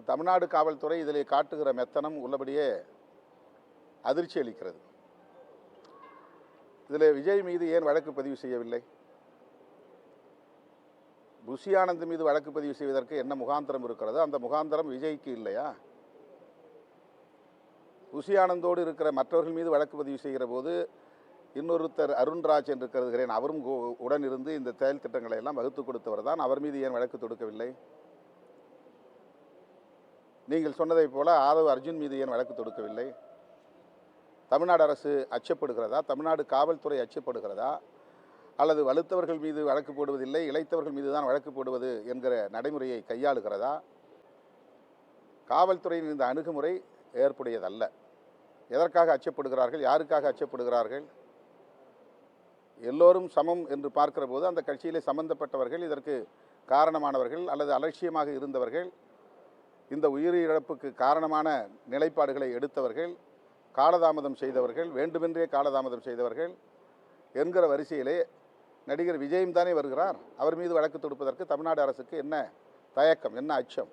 தமிழ்நாடு காவல்துறை இதிலே காட்டுகிற மெத்தனம் உள்ளபடியே அதிர்ச்சி அளிக்கிறது. இதில் விஜய் மீது ஏன் வழக்கு பதிவு செய்யவில்லை? புஷி ஆனந்த் மீது வழக்கு பதிவு செய்வதற்கு என்ன முகாந்திரம் இருக்கிறதோ அந்த முகாந்திரம் விஜய்க்கு இல்லையா? புஷி ஆனந்தோடு இருக்கிற மற்றவர்கள் மீது வழக்கு பதிவு செய்கிற போது இன்னொருத்தர் அருண்ராஜ் என்று கருதுகிறேன், அவரும் உடன் இருந்து இந்த செயல் திட்டங்களை எல்லாம் வகுத்து கொடுத்தவர் தான். அவர் மீது ஏன் வழக்கு தொடுக்கவில்லை? நீங்கள் சொன்னதை போல ஆதவ் அர்ஜுன் மீது ஏன் வழக்கு தொடுக்கவில்லை? தமிழ்நாடு அரசு அச்சப்படுகிறதா? தமிழ்நாடு காவல்துறை அச்சப்படுகிறதா? அல்லது வலுத்தவர்கள் மீது வழக்கு போடுவதில்லை, இளைத்தவர்கள் மீது தான் வழக்கு போடுவது என்கிற நடைமுறையை கையாளுகிறதா? காவல்துறையின் இந்த அணுகுமுறை ஏற்புடையதல்ல. எதற்காக அச்சப்படுகிறார்கள்? யாருக்காக அச்சப்படுகிறார்கள்? எல்லோரும் சமம் என்று பார்க்கிற போது அந்த கட்சியிலே சம்பந்தப்பட்டவர்கள், இதற்கு காரணமானவர்கள் அல்லது அலட்சியமாக இருந்தவர்கள், இந்த உயிரிழப்புக்கு காரணமான நிலைப்பாடுகளை எடுத்தவர்கள், காலதாமதம் செய்தவர்கள், வேண்டுமென்றே காலதாமதம் செய்தவர்கள் என்கிற வரிசையிலே நடிகர் விஜயும் தானே வருகிறார். அவர் மீது வழக்கு தொடுப்பதற்கு தமிழ்நாடு அரசுக்கு என்ன தயக்கம், என்ன அச்சம்?